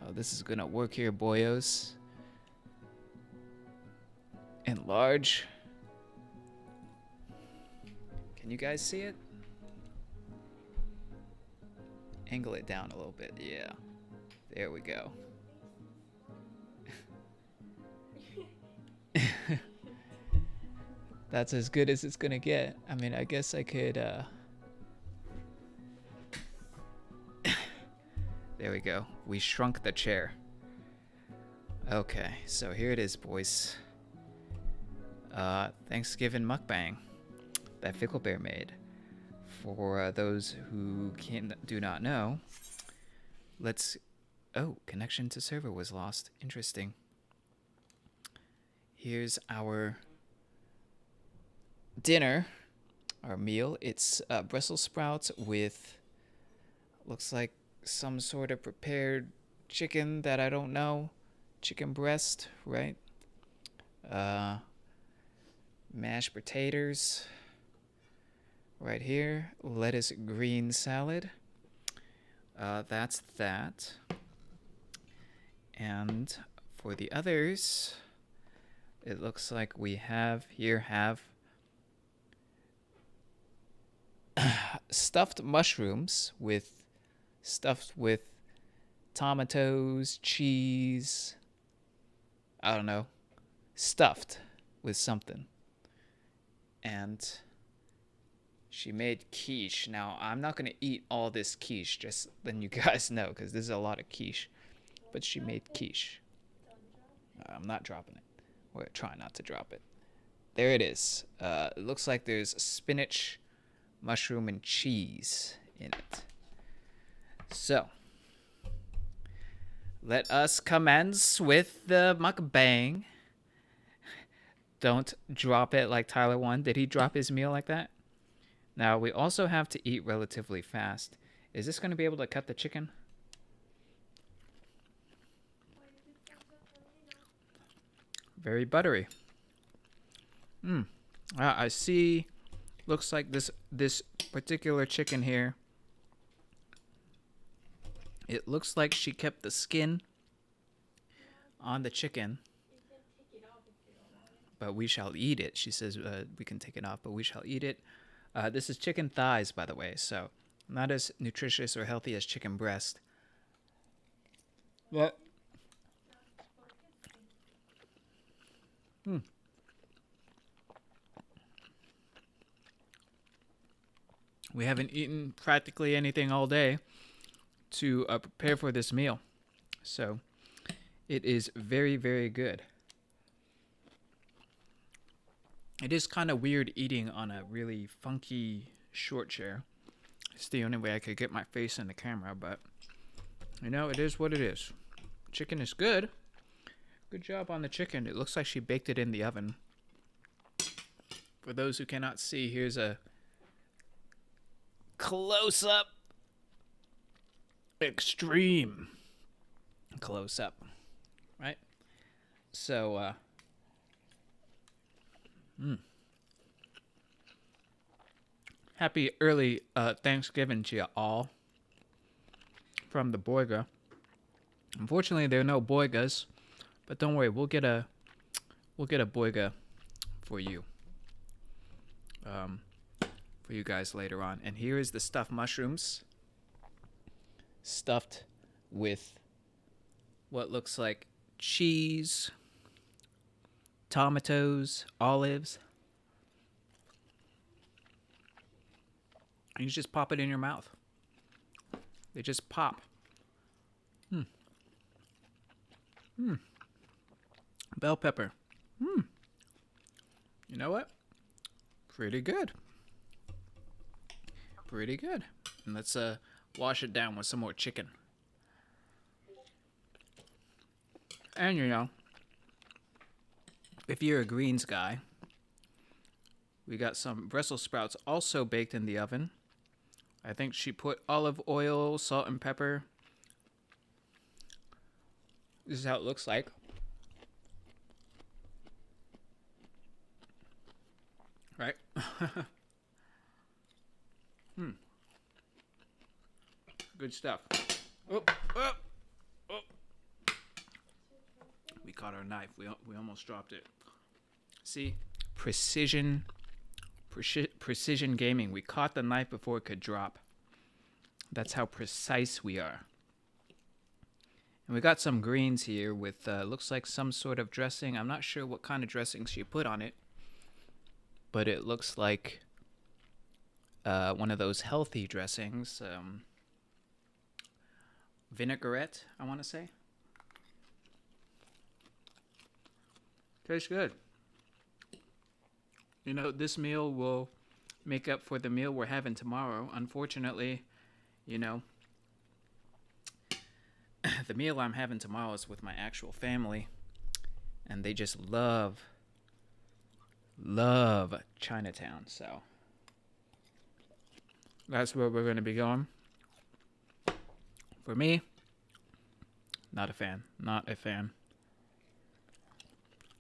Oh, this is gonna work here, boyos. Enlarge. Can you guys see it? Angle it down a little bit. Yeah. There we go. That's as good as it's gonna get. I mean, I guess I could, There we go. We shrunk the chair. Okay, so here it is, boys. Thanksgiving mukbang that Fickle Bear made. For those who do not know, oh, connection to server was lost. Interesting. Here's our dinner, our meal. It's Brussels sprouts with, looks like some sort of prepared chicken that I don't know. Chicken breast, right? Mashed potatoes right here. Lettuce green salad. That's that. And for the others, it looks like we have stuffed mushrooms stuffed with tomatoes, cheese. I don't know. Stuffed with something. And she made quiche. Now, I'm not going to eat all this quiche, just letting you guys know, because this is a lot of quiche. But she made quiche. I'm not dropping it. Or trying not to drop it. There it is. It looks like there's spinach, mushroom, and cheese in it. So, let us commence with the mukbang. Don't drop it like Tyler won. Did he drop his meal like that? Now, we also have to eat relatively fast. Is this going to be able to cut the chicken? Very buttery. I see. Looks like this particular chicken here. It looks like she kept the skin on the chicken. But we shall eat it. She says we can take it off, but we shall eat it. This is chicken thighs, by the way, so not as nutritious or healthy as chicken breast. But we haven't eaten practically anything all day to prepare for this meal. So it is very, very good. It is kind of weird eating on a really funky short chair. It's the only way I could get my face in the camera, but you know, it is what it is. Chicken is good. Good job on the chicken. It looks like she baked it in the oven. For those who cannot see, here's a close-up. Extreme close-up. Right? So, happy early Thanksgiving to you all from the Boyga. Unfortunately, there are no Boygas, but don't worry, we'll get a Boyga for you, for you guys later on. And here is the stuffed mushrooms, stuffed with what looks like cheese, tomatoes, olives. And you just pop it in your mouth. They just pop. Bell pepper. You know what? Pretty good. Pretty good. And let's wash it down with some more chicken. And you know, if you're a greens guy, we got some Brussels sprouts also baked in the oven. I think she put olive oil, salt, and pepper. This is how it looks like. Right? Good stuff. Oh, oh, oh. caught our knife. We almost dropped it. See, precision gaming. We caught the knife before it could drop. That's how precise we are. And we got some greens here with looks like some sort of dressing. I'm not sure what kind of dressing she put on it, but it looks like one of those healthy dressings. Vinaigrette, I want to say. Tastes good. You know, this meal will make up for the meal we're having tomorrow. Unfortunately, you know, the meal I'm having tomorrow is with my actual family, and they just love Chinatown. So that's where we're going to be going. For me, not a fan.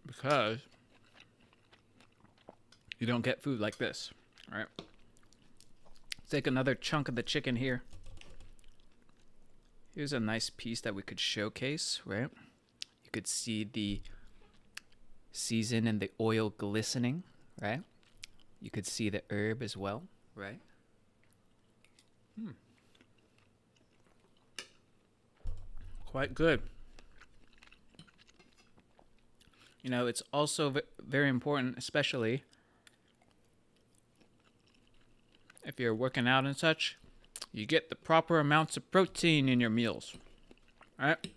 Because you don't get food like this, right? Take another chunk of the chicken here. Here's a nice piece that we could showcase, right? You could see the season and the oil glistening, right? You could see the herb as well, right? Quite good. You know, it's also very important, especially if you're working out and such, you get the proper amounts of protein in your meals, right?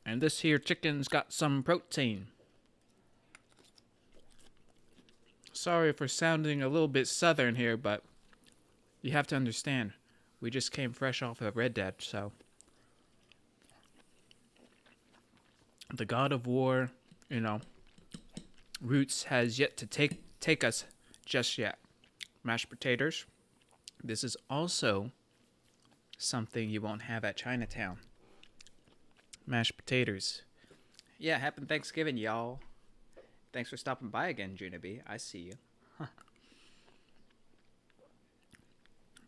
And this here chicken's got some protein. Sorry for sounding a little bit southern here, but you have to understand, we just came fresh off of Red Dead, so the God of War, you know, roots has yet to take us just yet. Mashed potatoes. This is also something you won't have at Chinatown. Mashed potatoes. Yeah, happy Thanksgiving, y'all. Thanks for stopping by again, Junabe. I see you. Huh.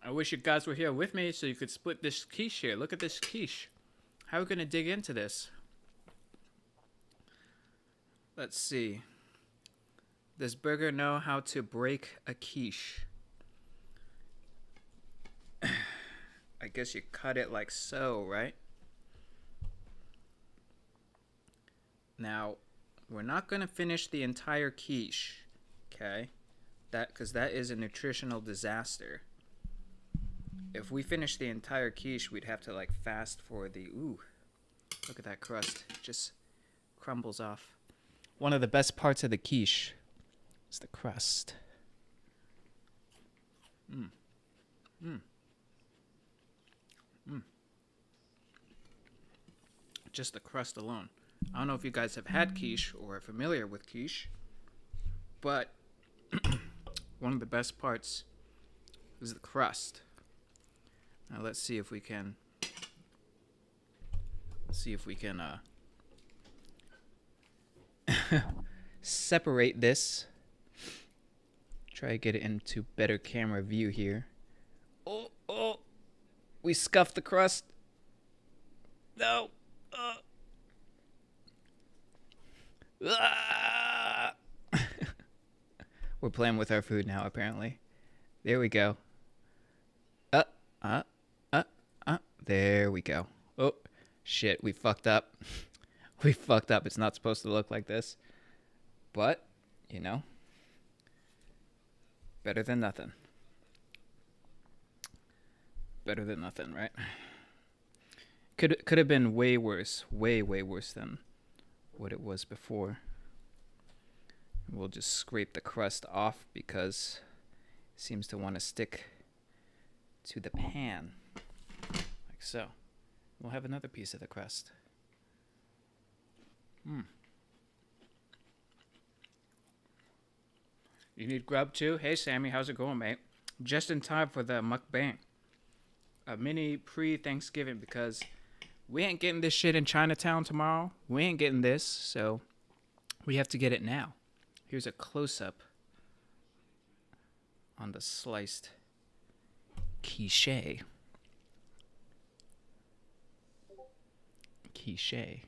I wish you guys were here with me so you could split this quiche here. Look at this quiche. How are we going to dig into this? Let's see. Does Burger know how to break a quiche? I guess you cut it like so, right? Now, we're not going to finish the entire quiche, okay? Because that is a nutritional disaster. If we finish the entire quiche, we'd have to like fast for the, ooh, look at that crust. It just crumbles off. One of the best parts of the quiche is the crust. Just the crust alone. I don't know if you guys have had quiche or are familiar with quiche, but one of the best parts is the crust. Now let's see if we can separate this. Try to get it into better camera view here. Oh, we scuffed the crust. No. We're playing with our food now, apparently. There we go. There we go. Oh, shit, we fucked up. We fucked up. It's not supposed to look like this. But, you know, better than nothing. Better than nothing, right? Could have been way worse. Way worse than what it was before. We'll just scrape the crust off because it seems to want to stick to the pan. Like so. We'll have another piece of the crust. You need grub too? Hey Sammy, how's it going, mate? Just in time for the mukbang. A mini pre-Thanksgiving because we ain't getting this shit in Chinatown tomorrow. We ain't getting this, so we have to get it now. Here's a close-up on the sliced quiche. Quiche,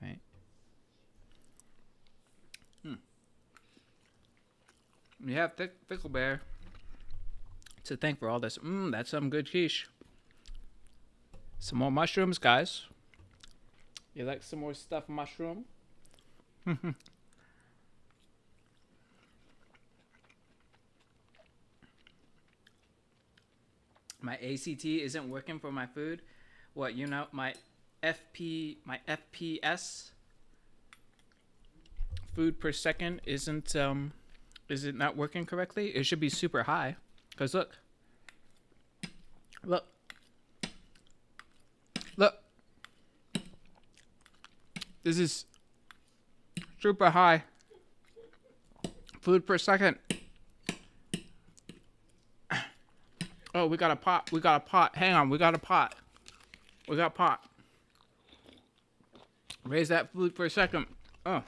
right? We have Pickle Bear to thank for all this. That's some good quiche. Some more mushrooms, guys. You like some more stuffed mushroom? My ACT isn't working for my food. What, you know, my FPS food per second isn't is it not working correctly? It should be super high. Cause look. Look. This is super high food per second. Oh, we got a pot. Hang on, we got a pot. Raise that food per second. Oh.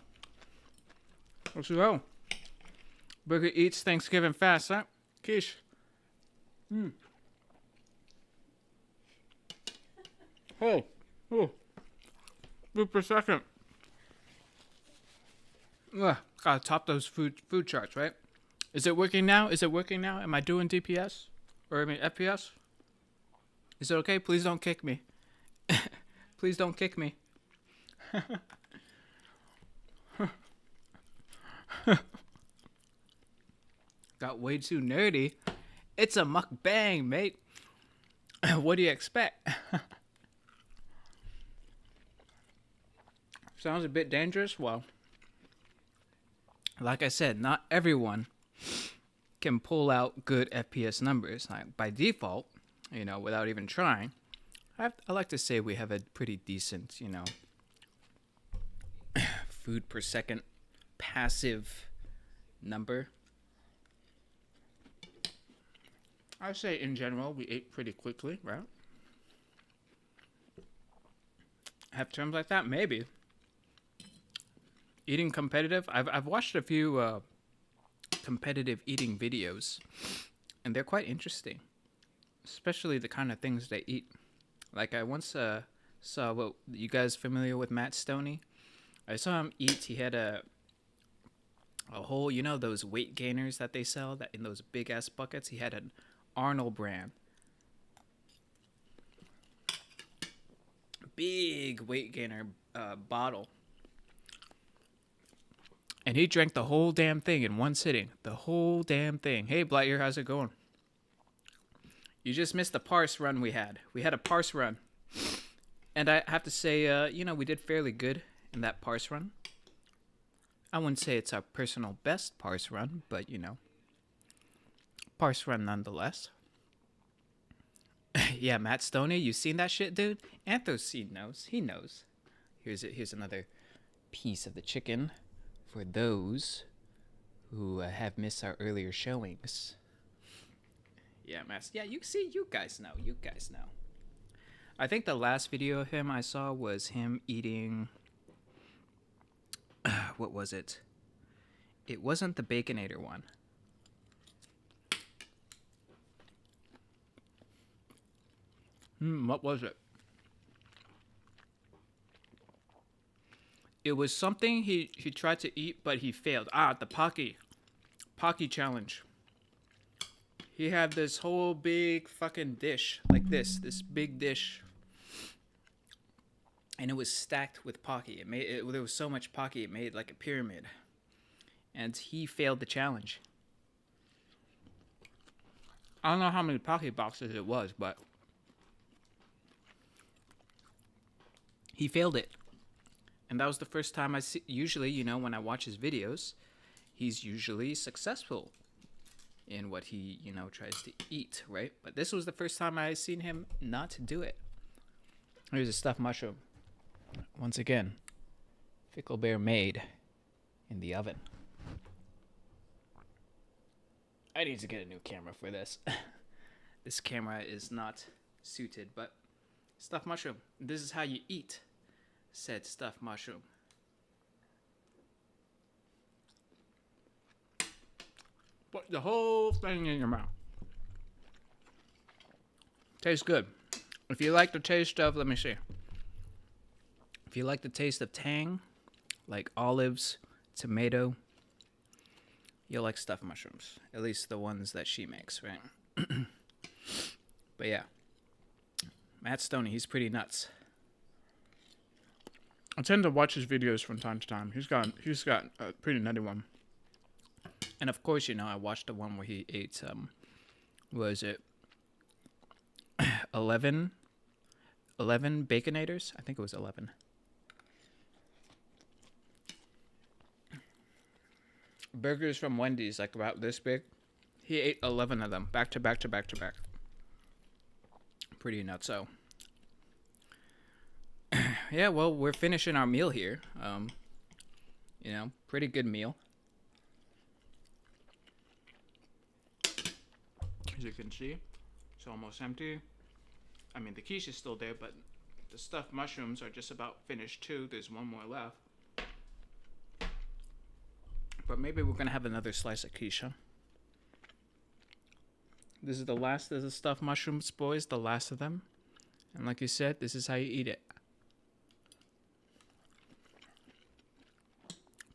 Let's go. Burger eats Thanksgiving fast, huh? Quiche. Oh. Food per second. Ugh, gotta top those food charts, right? Is it working now? Am I doing DPS? Or I mean FPS? Is it okay? Please don't kick me. Please don't kick me. Got way too nerdy. It's a mukbang, mate. What do you expect? Sounds a bit dangerous. Well, like I said, not everyone can pull out good FPS numbers. Like, by default, you know, without even trying, I like to say we have a pretty decent, you know, food per second passive number. I'd say in general we ate pretty quickly, right? Have terms like that? Maybe. Eating competitive? I've watched a few competitive eating videos, and they're quite interesting, especially the kind of things they eat. Like I once saw, what, you guys familiar with Matt Stoney? I saw him eat. He had a whole, you know, those weight gainers that they sell that in those big ass buckets. He had an Arnold brand, big weight gainer bottle, and he drank the whole damn thing in one sitting. The whole damn thing. Hey, Blightyear, how's it going? You just missed the parse run we had. We had a parse run. And I have to say, you know, we did fairly good in that parse run. I wouldn't say it's our personal best parse run, but, you know, parse run nonetheless. Yeah, Matt Stoney, you seen that shit, dude? Anthocene knows. He knows. Here's another piece of the chicken for those who have missed our earlier showings. Yeah, Matt. Yeah, you guys know. I think the last video of him I saw was him eating... what was it? It wasn't the Baconator one. What was it? It was something he tried to eat, but he failed. The Pocky challenge. He had this whole big fucking dish, like this big dish. And it was stacked with Pocky. There was so much Pocky, it made like a pyramid. And he failed the challenge. I don't know how many Pocky boxes it was, but he failed it. And that was the first time I see. Usually, you know, when I watch his videos, he's usually successful in what he, you know, tries to eat, right? But this was the first time I seen him not do it. Here's a stuffed mushroom. Once again, Pickle Bear made in the oven. I need to get a new camera for this. This camera is not suited, but stuffed mushroom. This is how you eat said stuffed mushroom. Put the whole thing in your mouth. Tastes good. If you like the taste of, let me see. If you like the taste of tang, like olives, tomato, you'll like stuffed mushrooms. At least the ones that she makes, right? But yeah, Matt Stoney, he's pretty nuts. I tend to watch his videos from time to time. He's got a pretty nutty one. And of course, you know, I watched the one where he ate was it 11 Baconators? I think it was 11. Burgers from Wendy's, like about this big. He ate 11 of them, back to back to back to back. Pretty nuts. So, yeah, well, we're finishing our meal here. You know, pretty good meal. As you can see, it's almost empty. I mean, the quiche is still there, but the stuffed mushrooms are just about finished too. There's one more left. But maybe we're going to have another slice of quiche, huh? This is the last of the stuffed mushrooms, boys. The last of them. And like you said, this is how you eat it.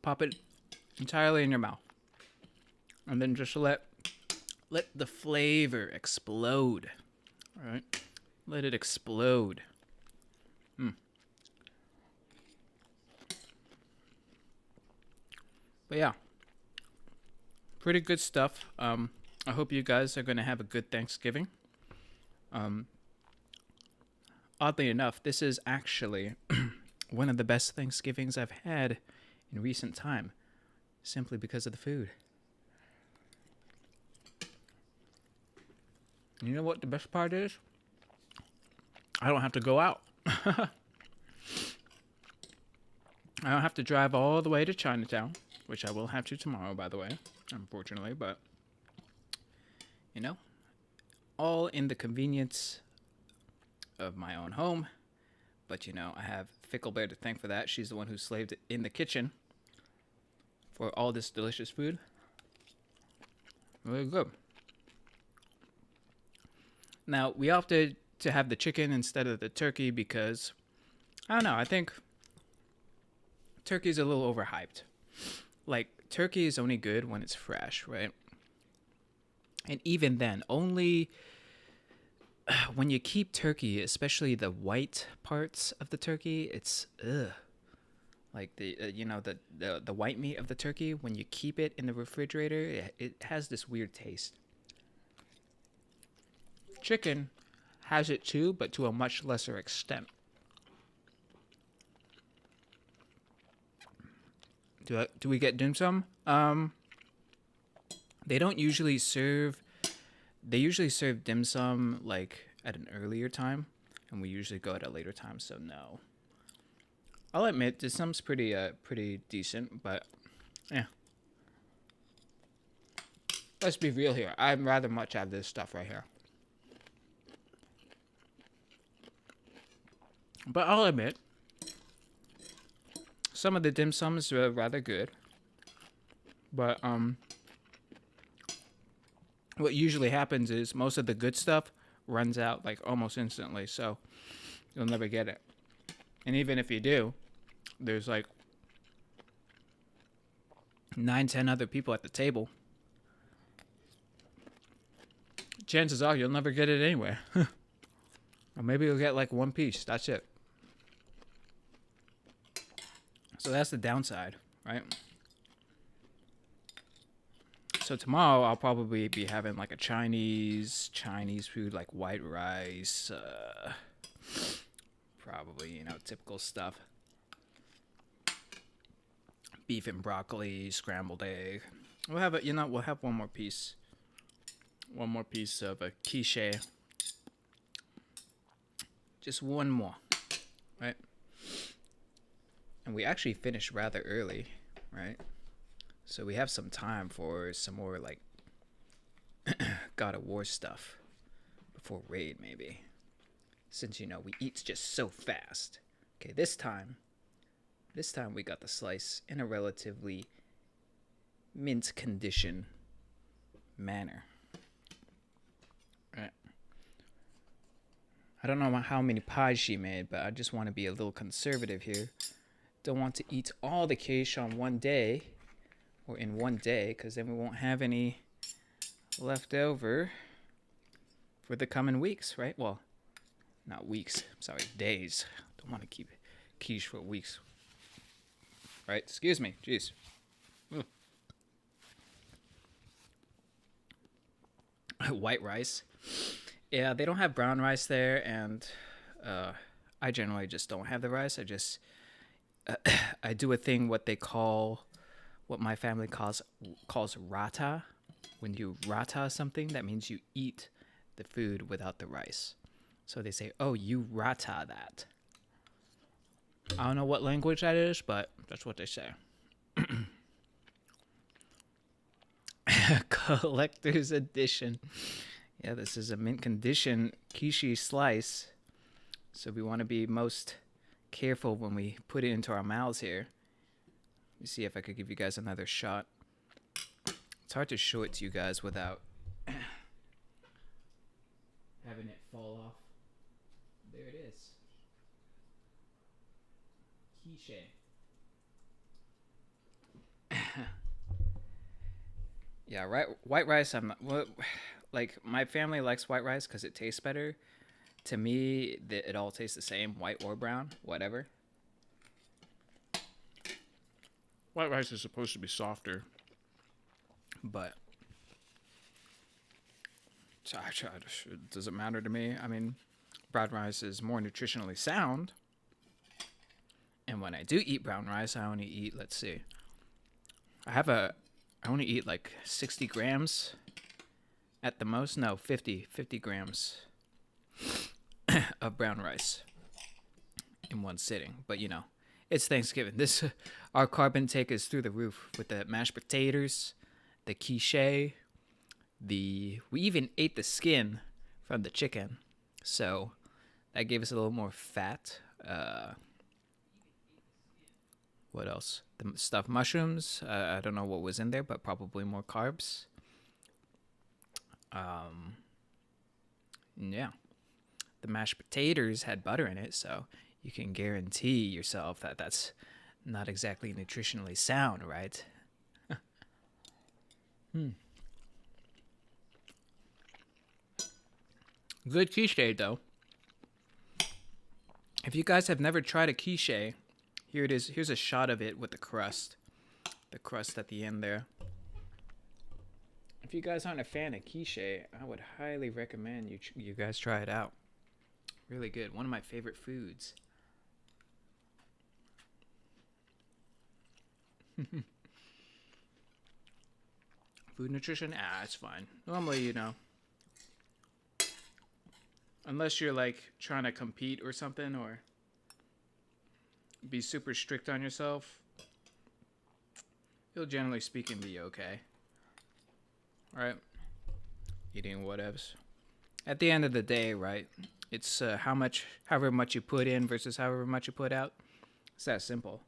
Pop it entirely in your mouth. And then just let the flavor explode. All right? Let it explode. But yeah. Pretty good stuff. I hope you guys are going to have a good Thanksgiving. Oddly enough, this is actually one of the best Thanksgivings I've had in recent time, simply because of the food. You know what the best part is? I don't have to go out. I don't have to drive all the way to Chinatown, which I will have to tomorrow, by the way, unfortunately, but you know, all in the convenience of my own home. But, you know, I have Fickle Bear to thank for that. She's the one who slaved in the kitchen for all this delicious food. Really good. Now, we opted to have the chicken instead of the turkey because, I don't know, I think turkey's a little overhyped. Like, turkey is only good when it's fresh, right? And even then, only when you keep turkey, especially the white parts of the turkey, it's like the the white meat of the turkey. When you keep it in the refrigerator, it has this weird taste. Chicken has it too, but to a much lesser extent. Do we get dim sum? They don't usually serve. They usually serve dim sum like at an earlier time, and we usually go at a later time. So no. I'll admit dim sum's pretty decent, but yeah. Let's be real here. I'd rather much have this stuff right here. But I'll admit, some of the dim sums are rather good. But what usually happens is most of the good stuff runs out like almost instantly, so you'll never get it. And even if you do, there's like 9-10 other people at the table. Chances are you'll never get it anyway. Or maybe you'll get like one piece. That's it. So that's the downside, right? So tomorrow I'll probably be having like a Chinese food, like white rice, probably, you know, typical stuff. Beef and broccoli, scrambled egg. We'll have we'll have one more piece of a quiche. Just one more, right? And we actually finished rather early, right? So we have some time for some more like God of War stuff before raid, maybe. Since, you know, we eat just so fast. Okay, this time we got the slice in a relatively mint condition manner. Right. I don't know how many pies she made, but I just want to be a little conservative here. Don't want to eat all the quiche on one day. or in one day, because then we won't have any left over for the coming weeks, right? Well, not weeks. Sorry, days. Don't want to keep quiche for weeks. Right? Excuse me. Jeez. White rice. Yeah, they don't have brown rice there, and I generally just don't have the rice. I do a thing what my family calls rata. When you rata something, that means you eat the food without the rice. So they say, "Oh, you rata that." I don't know what language that is, but that's what they say. Collector's edition. Yeah, this is a mint condition quiche slice. So we want to be most careful when we put it into our mouths here. Let me see if I could give you guys another shot. It's hard to show it to you guys without having it fall off. There it is. Quiche. Yeah, right. White rice. Like my family likes white rice because it tastes better. To me, it all tastes the same, white or brown, whatever. White rice is supposed to be softer. But it doesn't matter to me. I mean, brown rice is more nutritionally sound. And when I do eat brown rice, I only eat, let's see. I only eat like 60 grams at the most. No, 50 grams of brown rice in one sitting. But you know, it's Thanksgiving. Our carb intake is through the roof with the mashed potatoes, the quiche, we even ate the skin from the chicken. So that gave us a little more fat. What else? The stuffed mushrooms. I don't know what was in there, but probably more carbs. Yeah. The mashed potatoes had butter in it, so you can guarantee yourself that that's not exactly nutritionally sound, right? Good quiche, though. If you guys have never tried a quiche, here it is. Here's a shot of it with the crust. The crust at the end there. If you guys aren't a fan of quiche, I would highly recommend you guys try it out. Really good. One of my favorite foods. Food nutrition? It's fine. Normally, you know, unless you're like trying to compete or something or be super strict on yourself, you'll generally speaking be okay. Right? Eating whatevs. At the end of the day, right? It's however much you put in versus however much you put out. It's that simple.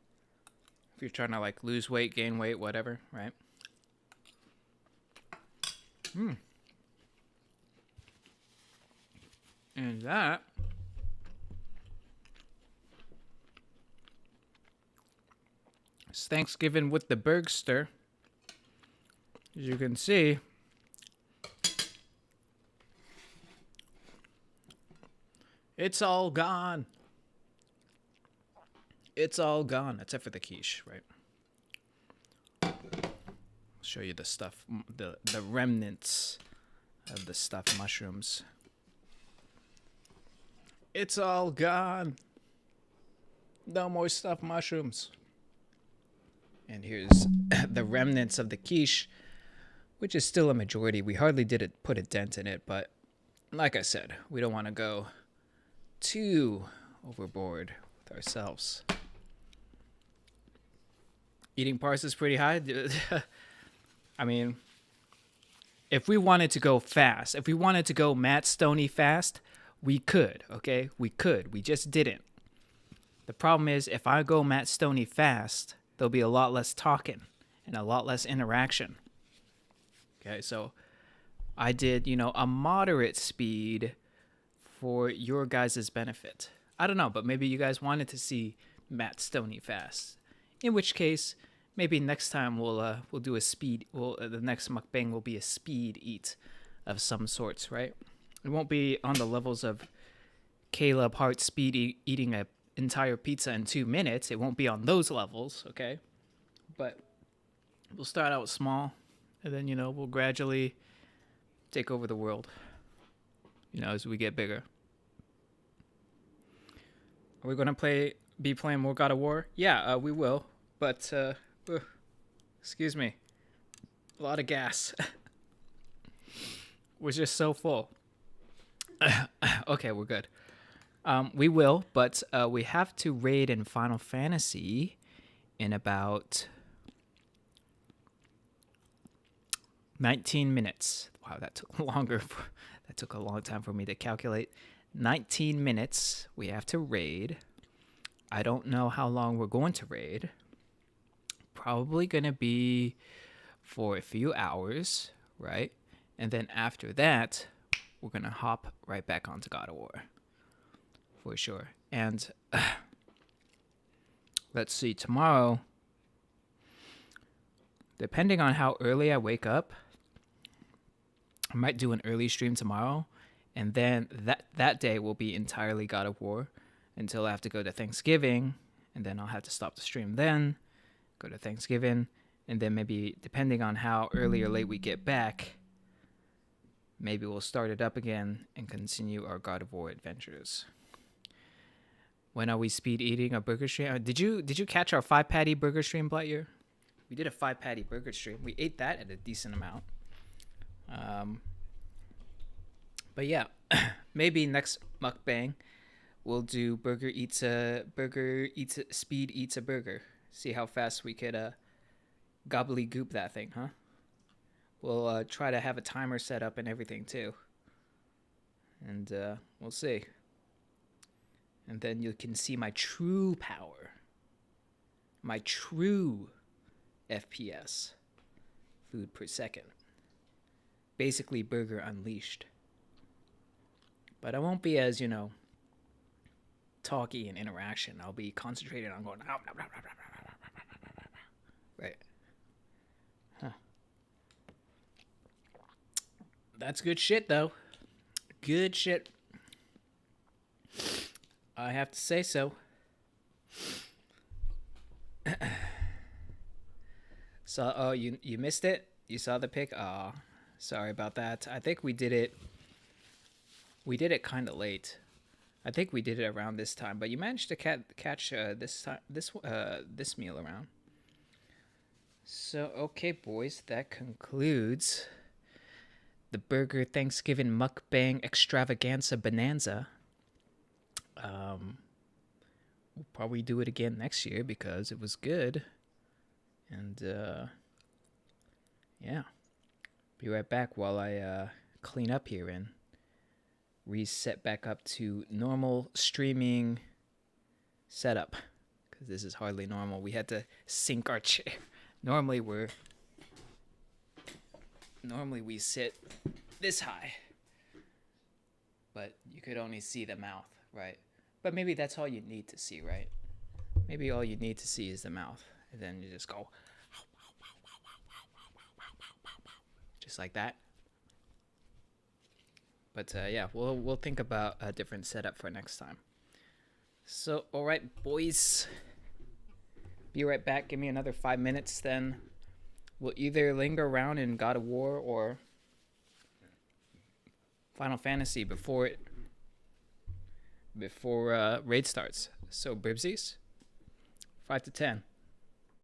If you're trying to like lose weight, gain weight, whatever, right? And that is Thanksgiving with the Bergster. As you can see, it's all gone. It's all gone, except for the quiche, right? I'll show you the stuff, the remnants of the stuffed mushrooms. It's all gone. No more stuffed mushrooms. And here's the remnants of the quiche, which is still a majority. We hardly put a dent in it, but like I said, we don't want to go too overboard with ourselves. Eating parts is pretty high. I mean, if we wanted to go fast, if we wanted to go Matt Stoney fast, we could, okay? We could. We just didn't. The problem is, if I go Matt Stoney fast, there'll be a lot less talking and a lot less interaction. Okay, so I did, a moderate speed for your guys' benefit. I don't know, but maybe you guys wanted to see Matt Stoney fast. In which case, maybe next time we'll do a speed. The next mukbang will be a speed eat of some sorts, right? It won't be on the levels of Caleb Hart eating an entire pizza in 2 minutes. It won't be on those levels, okay? But we'll start out small, and then we'll gradually take over the world. As we get bigger. Are we gonna be playing more God of War? Yeah, we will. But excuse me, a lot of gas. We're just so full. Okay, we're good. We will, but we have to raid in Final Fantasy in about 19 minutes. Wow, that took longer. That took a long time for me to calculate. 19 minutes we have to raid. I don't know how long we're going to raid. Probably going to be for a few hours, right? And then after that, we're going to hop right back onto God of War. For sure. And let's see, tomorrow, depending on how early I wake up, I might do an early stream tomorrow, and then that day will be entirely God of War until I have to go to Thanksgiving, and then I'll have to stop the stream then, go to Thanksgiving, and then maybe, depending on how early or late we get back, maybe we'll start it up again and continue our God of War adventures. When are we speed eating a burger stream? Did you catch our 5-patty burger stream, Blightyear? We did a 5-patty burger stream. We ate that at a decent amount. But yeah, maybe next mukbang we'll do speed eats a burger. See how fast we could gobbledygook that thing, huh? We'll try to have a timer set up and everything too. And we'll see. And then you can see my true power. My true FPS. Food per second. Basically Burger Unleashed. But I won't be as, talky in interaction. I'll be concentrated on going, right. Huh. That's good shit, though. Good shit. I have to say so. So, oh, you missed it? You saw the pic? Oh, sorry about that. I think we did it kind of late. I think we did it around this time, but you managed to catch this meal around. So, okay, boys, that concludes the Burger Thanksgiving Mukbang Extravaganza Bonanza. We'll probably do it again next year because it was good. And, yeah. Be right back while I clean up here and reset back up to normal streaming setup. Because this is hardly normal. We had to sync our chair. Normally we sit this high. But you could only see the mouth, right? But maybe that's all you need to see, right? Maybe all you need to see is the mouth. And then you just go just like that. But yeah, we'll think about a different setup for next time. So, all right, boys. Be right back. Give me another 5 minutes, then we'll either linger around in God of War or Final Fantasy before raid starts. So, Bribsies, 5 to 10.